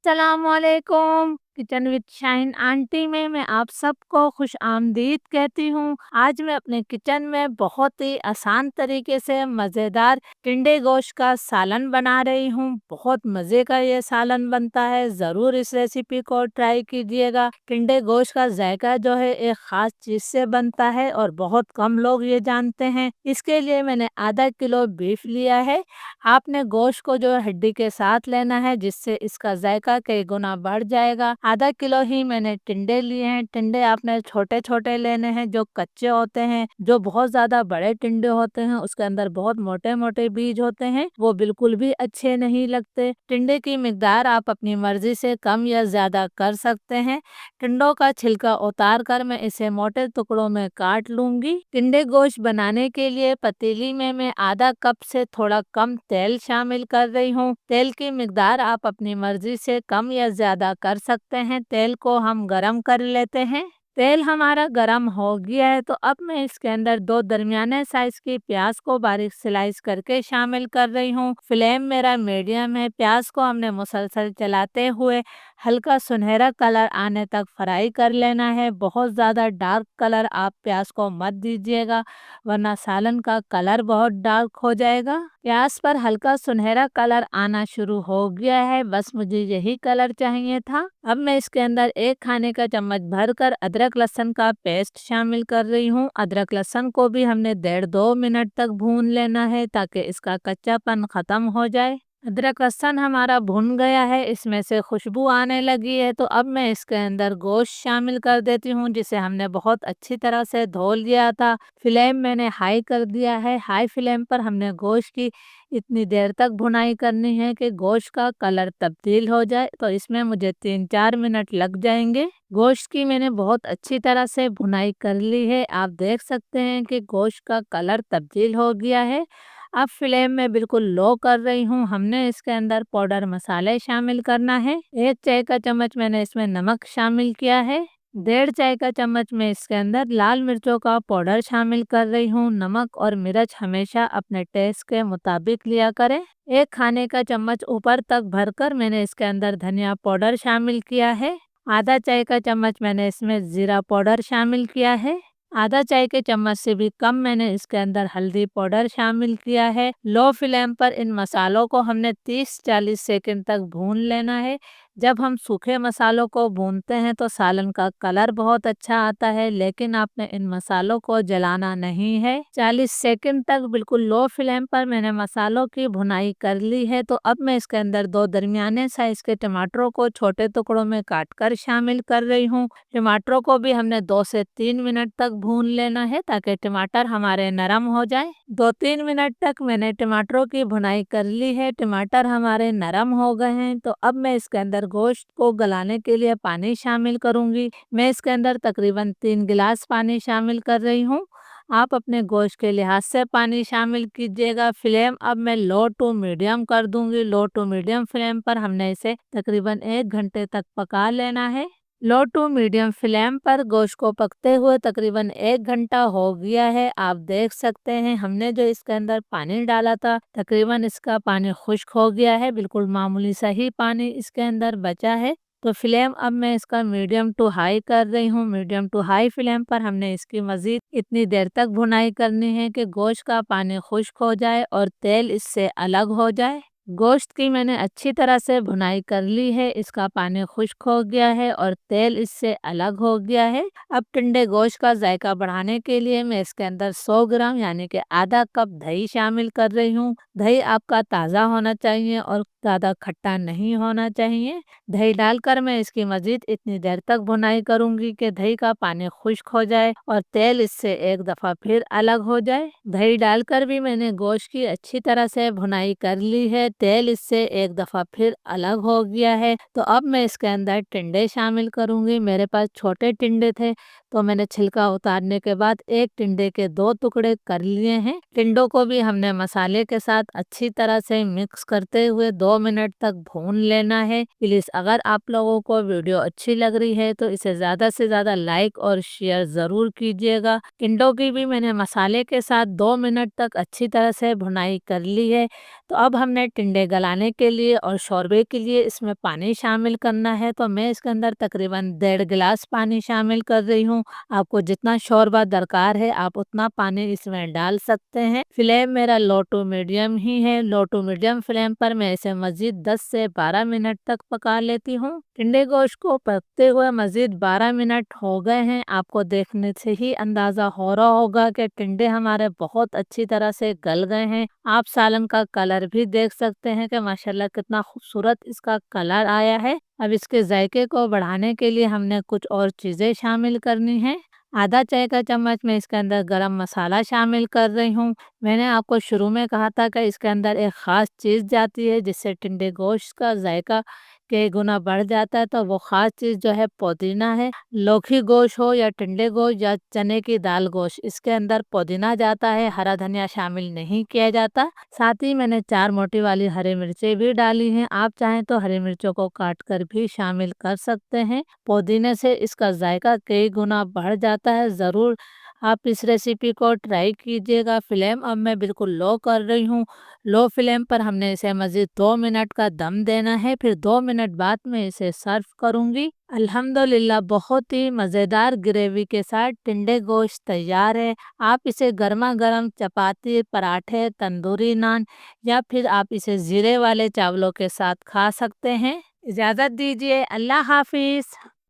अस्सलामुअलैकुम। Kitchen with Shaheen aunty में मैं आप सबको खुश आमदीद कहती हूँ। आज मैं अपने किचन में बहुत ही आसान तरीके से मज़ेदार टिंडे गोश्त का सालन बना रही हूँ। बहुत मज़े का ये सालन बनता है, ज़रूर इस रेसिपी को ट्राई कीजिएगा। टिंडे गोश्त का जायका जो है एक ख़ास चीज़ से बनता है और बहुत कम लोग ये जानते हैं। इसके लिए मैंने आधा किलो बीफ लिया है। आपने गोश्त को जो हड्डी के साथ लेना है, जिससे इसका जायका कई गुना बढ़ जाएगा। आधा किलो ही मैंने टिंडे लिए हैं। टिंडे आपने छोटे छोटे लेने हैं, जो कच्चे होते हैं। जो बहुत ज्यादा बड़े टिंडे होते हैं उसके अंदर बहुत मोटे मोटे बीज होते हैं, वो बिल्कुल भी अच्छे नहीं लगते। टिंडे की मिकदार आप अपनी मर्जी से कम या ज्यादा कर सकते हैं। टिंडों का छिलका उतार कर मैं इसे मोटे टुकड़ों में काट लूंगी। टिंडे गोश्त बनाने के लिए पतीली में मैं आधा कप से थोड़ा कम तेल शामिल कर रही हूँ। तेल की मिकदार आप अपनी मर्जी से कम या ज्यादा कर सकते हैं। तेल को हम गरम कर लेते हैं। तेल हमारा गरम हो गया है, तो अब मैं इसके अंदर दो दरमियाने साइज की प्याज को बारीक स्लाइस करके शामिल कर रही हूँ। फ्लेम मेरा मीडियम है। प्याज को हमने मुसलसल चलाते हुए हल्का सुनहरा कलर आने तक फ्राई कर लेना है। बहुत ज़्यादा डार्क कलर आप प्याज को मत दीजिएगा, वरना सालन का कलर बहुत डार्क हो जाएगा। प्याज पर हल्का सुनहरा कलर आना शुरू हो गया है, बस मुझे यही कलर चाहिए था। अब मैं इसके अंदर एक खाने का चम्मच भरकर अदरक लहसुन का पेस्ट शामिल कर रही हूँ। अदरक लहसुन को भी हमने 1.5-2 मिनट तक भून लेना है, ताकि इसका कच्चापन खत्म हो जाए। अदरक लहसुन हमारा भुन गया है, इसमें से खुशबू आने लगी है, तो अब मैं इसके अंदर गोश्त शामिल कर देती हूँ, जिसे हमने बहुत अच्छी तरह से धो लिया था। फ्लेम मैंने हाई कर दिया है। हाई फ्लेम पर हमने गोश्त की इतनी देर तक भुनाई करनी है कि गोश्त का कलर तब्दील हो जाए, तो इसमें मुझे 3-4 मिनट लग जाएंगे। गोश्त की मैंने बहुत अच्छी तरह से भुनाई कर ली है। आप देख सकते हैं कि गोश्त का कलर तब्दील हो गया है। अब फ्लेम में बिल्कुल लो कर रही हूँ। हमने इसके अंदर पाउडर मसाले शामिल करना है। 1 चाय का चम्मच मैंने इसमें नमक शामिल किया है। 1.5 चाय का चम्मच में इसके अंदर लाल मिर्चों का पाउडर शामिल कर रही हूँ। नमक और मिर्च हमेशा अपने टेस्ट के मुताबिक लिया करें। 1 खाने का चम्मच ऊपर तक भरकर मैंने इसके अंदर धनिया पाउडर शामिल किया है। आधा चाय का चम्मच मैंने इसमें जीरा पाउडर शामिल किया है। आधा चाय के चम्मच से भी कम मैंने इसके अंदर हल्दी पाउडर शामिल किया है। लो फ्लेम पर इन मसालों को हमने 30-40 सेकंड तक भून लेना है। जब हम सूखे मसालों को भूनते हैं तो सालन का कलर बहुत अच्छा आता है, लेकिन आपने इन मसालों को जलाना नहीं है। 40 सेकंड तक बिल्कुल लो फ्लेम पर मैंने मसालों की भुनाई कर ली है। तो अब मैं इसके अंदर 2 दरमियाने साइज के टमाटरों को छोटे टुकड़ों में काट कर शामिल कर रही हूँ। टमाटरों को भी हमने 2 से 3 मिनट तक भून लेना है, ताकि टमाटर हमारे नरम हो जाए। 2-3 मिनट तक मैंने टमाटरों की भुनाई कर ली है। टमाटर हमारे नरम हो गए हैं, तो अब मैं इसके अंदर गोश्त को गलाने के लिए पानी शामिल करूंगी। मैं इसके अंदर तकरीबन 3 गिलास पानी शामिल कर रही हूँ। आप अपने गोश्त के लिहाज से पानी शामिल कीजिएगा। फ्लेम अब मैं लो टू मीडियम कर दूंगी। लो टू मीडियम फ्लेम पर हमने इसे तकरीबन 1 घंटे तक पका लेना है। लो टू मीडियम फ्लेम पर गोश्त को पकते हुए तकरीबन 1 घंटा हो गया है। आप देख सकते हैं हमने जो इसके अंदर पानी डाला था, तकरीबन इसका पानी खुश्क हो गया है। बिल्कुल मामूली सा ही पानी इसके अंदर बचा है। तो फ्लेम अब मैं इसका मीडियम टू हाई कर रही हूँ। मीडियम टू हाई फ्लेम पर हमने इसकी मज़ीद इतनी देर तक भुनाई करनी है कि गोश्त का पानी खुश्क हो जाए और तेल इससे अलग हो जाए। गोश्त की मैंने अच्छी तरह से भुनाई कर ली है। इसका पानी खुश्क हो गया है और तेल इससे अलग हो गया है। अब टिंडे गोश्त का जायका बढ़ाने के लिए मैं इसके अंदर 100 ग्राम यानी कि आधा कप दही शामिल कर रही हूँ। दही आपका ताज़ा होना चाहिए और ज़्यादा खट्टा नहीं होना चाहिए। दही डालकर मैं इसकी मज़ीद इतनी देर तक भुनाई करूँगी कि दही का पानी खुश्क हो जाए और तेल इससे एक दफ़ा फिर अलग हो जाए। दही डालकर भी मैंने गोश्त की अच्छी तरह से भुनाई कर ली है। तेल इससे एक दफ़ा फिर अलग हो गया है। तो अब मैं इसके अंदर टिंडे शामिल करूँगी। मेरे पास छोटे टिंडे थे, तो मैंने छिलका उतारने के बाद एक टिंडे के 2 टुकड़े कर लिए हैं। टिंडों को भी हमने मसाले के साथ अच्छी तरह से मिक्स करते हुए 2 मिनट तक भून लेना है। प्लीज़ अगर आप लोगों को वीडियो अच्छी लग रही है तो इसे ज़्यादा से ज़्यादा लाइक और शेयर ज़रूर कीजिएगा। टिंडों की भी मैंने मसाले के साथ 2 मिनट तक अच्छी तरह से भुनाई कर ली है। तो अब हमने टिंडे गलाने के लिए और शोरबे के लिए इसमें पानी शामिल करना है। तो मैं इसके अंदर तकरीबन 1.5 गिलास पानी शामिल कर रही हूँ। आपको जितना शोरबा दरकार है आप उतना पानी इसमें डाल सकते हैं। फ्लेम मेरा लो टू मीडियम ही है। लो टू मीडियम फ्लेम पर मैं इसे मज़ीद 10 से 12 मिनट तक पका लेती हूँ। टिंडे गोश्त को पकते हुए मज़ीद 12 मिनट हो गए हैं। आपको देखने से ही अंदाज़ा हो रहा होगा कि टिंडे हमारे बहुत अच्छी तरह से गल गए हैं। आप सालन का कलर भी देख सकते हैं कि माशाल्लाह कितना खूबसूरत इसका कलर आया है। अब इसके जायके को बढ़ाने के लिए हमने कुछ और चीज़ें शामिल करनी हैं। आधा चाय का चम्मच मैं इसके अंदर गरम मसाला शामिल कर रही हूँ। मैंने आपको शुरू में कहा था कि इसके अंदर एक ख़ास चीज़ जाती है जिससे टिंडे गोश्त का जायका कई गुना बढ़ जाता है। तो वो ख़ास चीज़ जो है पुदीना है। लौकी गोश्त हो या टिंडे गोश्त या चने की दाल गोश्त, इसके अंदर पुदीना जाता है, हरा धनिया शामिल नहीं किया जाता। साथ ही मैंने 4 मोटी वाली हरी मिर्चें भी डाली हैं। आप चाहें तो हरी मिर्चों को काट कर भी शामिल कर सकते हैं। पुदीने से इसका जायका कई गुना बढ़ जाता है। ज़रूर आप इस रेसिपी को ट्राई कीजिएगा। फ्लेम अब मैं बिल्कुल लो कर रही हूँ। लो फ्लेम पर हमने इसे मज़ीद 2 मिनट का दम देना है। फिर 2 मिनट बाद मैं इसे सर्व करूँगी। अल्हम्दुलिल्लाह बहुत ही मज़ेदार ग्रेवी के साथ टिंडे गोश्त तैयार है। आप इसे गर्मा गर्म चपाती, पराठे, तंदूरी नान या फिर आप इसे ज़ीरे वाले चावलों के साथ खा सकते हैं। इजाज़त दीजिए। अल्लाह हाफ़िज़।